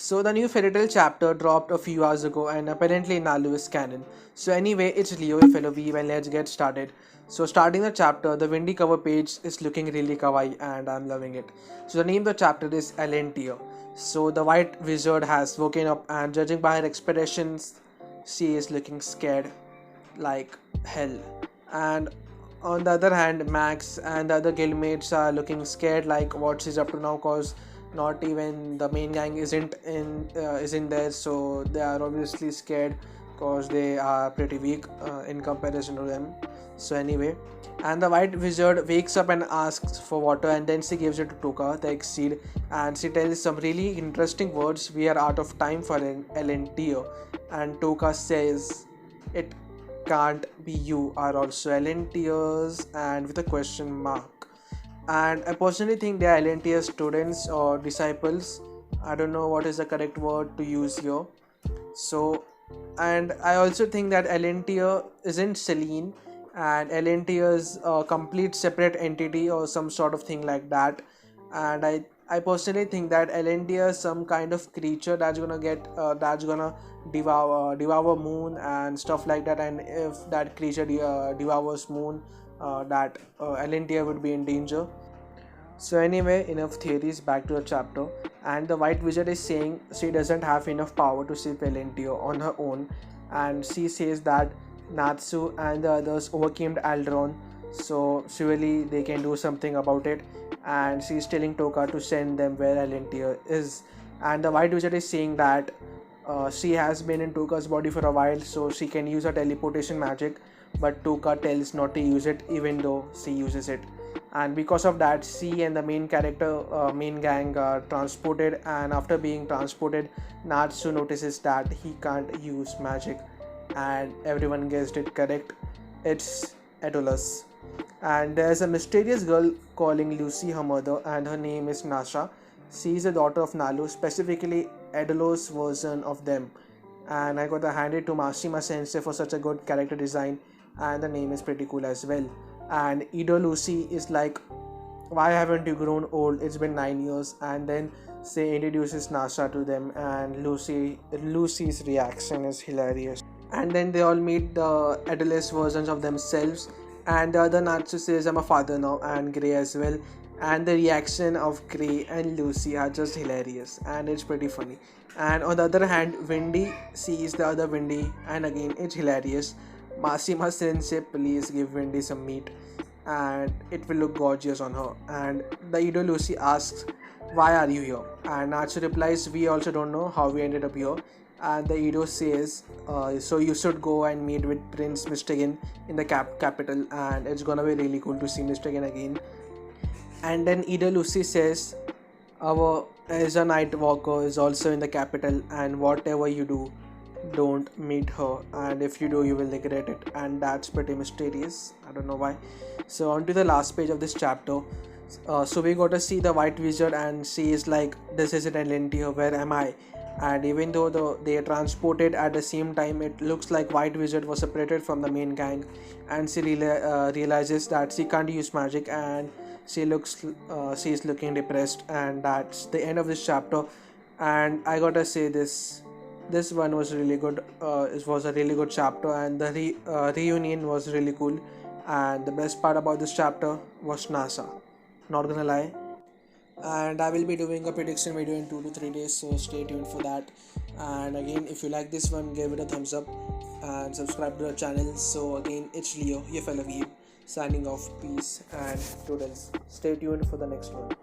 So the new Fairytail chapter dropped a few hours ago and apparently Nalu is canon. So anyway, it's Leo, your fellow weeb, and let's get started. So starting the chapter, the windy cover page is looking really kawaii and I'm loving it. So the name of the chapter is Alentia. So the white wizard has woken up and judging by her expressions, she is looking scared like hell. And on the other hand, Max and the other guildmates are looking scared like what she's up to now, cause not even the main gang isn't there, so they are obviously scared cause they are pretty weak in comparison to them. So anyway, and the white wizard wakes up and asks for water, and then she gives it to Toka, the exceed, and she tells some really interesting words. We are out of time for an LNTO, and Toka says it can't be, you are also LNTers, and with a question mark. And I personally think they are LNTS students or disciples. I don't know what is the correct word to use here. So, and I also think that LNTR isn't Celine, and LNTR is a complete separate entity or some sort of thing like that. And I personally think that LNTR is some kind of creature that's gonna devour moon and stuff like that. And if that creature devours moon, that LNTR would be in danger. So anyway, enough theories, back to the chapter. And the white wizard is saying she doesn't have enough power to save Valentio on her own, and she says that Natsu and the others overcame Aldron, so surely they can do something about it. And she's telling Toka to send them where Valentio is. And the white wizard is saying that she has been in Toka's body for a while, so she can use her teleportation magic, but Toka tells not to use it even though she uses it. And because of that, she and the main gang are transported, and after being transported, Natsu notices that he can't use magic, and everyone guessed it correct. It's Edulus. And there's a mysterious girl calling Lucy her mother, and her name is Nasha. She is the daughter of Nalu, specifically Edulus' version of them. And I got to hand it to Mashima Sensei for such a good character design, and the name is pretty cool as well. And Edo Lucy is like, why haven't you grown old? It's been 9 years. And then she introduces Nasha to them, and Lucy's reaction is hilarious. And then they all meet the adolescent versions of themselves, and the other Natsu says, I'm a father now, and Grey as well. And the reaction of Grey and Lucy are just hilarious, and it's pretty funny. And on the other hand, Windy sees the other Windy, and again it's hilarious. Mashima Sensei, please give Wendy some meat and it will look gorgeous on her. And the Edo Lucy asks, why are you here? And Natsu replies, we also don't know how we ended up here. And the Edo says, so you should go and meet with Prince Mistaken in the capital, and it's gonna be really cool to see Mistaken again. And then Edo Lucy says, our as a night walker is also in the capital, and whatever you do, don't meet her, and if you do, you will regret it. And that's pretty mysterious, I don't know why. So on to the last page of this chapter. So we got to see the white wizard, and she is like, this isn't Alentia, where am I? And even though they are transported at the same time, it looks like white wizard was separated from the main gang, and she realizes that she can't use magic, and she is looking depressed. And that's the end of this chapter. And I gotta say, this one was really good. It was a really good chapter, and the reunion was really cool. And the best part about this chapter was NASA, not gonna lie. And I will be doing a prediction video in 2 to 3 days, so stay tuned for that. And again, if you like this one, give it a thumbs up and subscribe to our channel. So again, it's Leo, your fellow weeb, signing off. Peace and toodles. Stay tuned for the next one.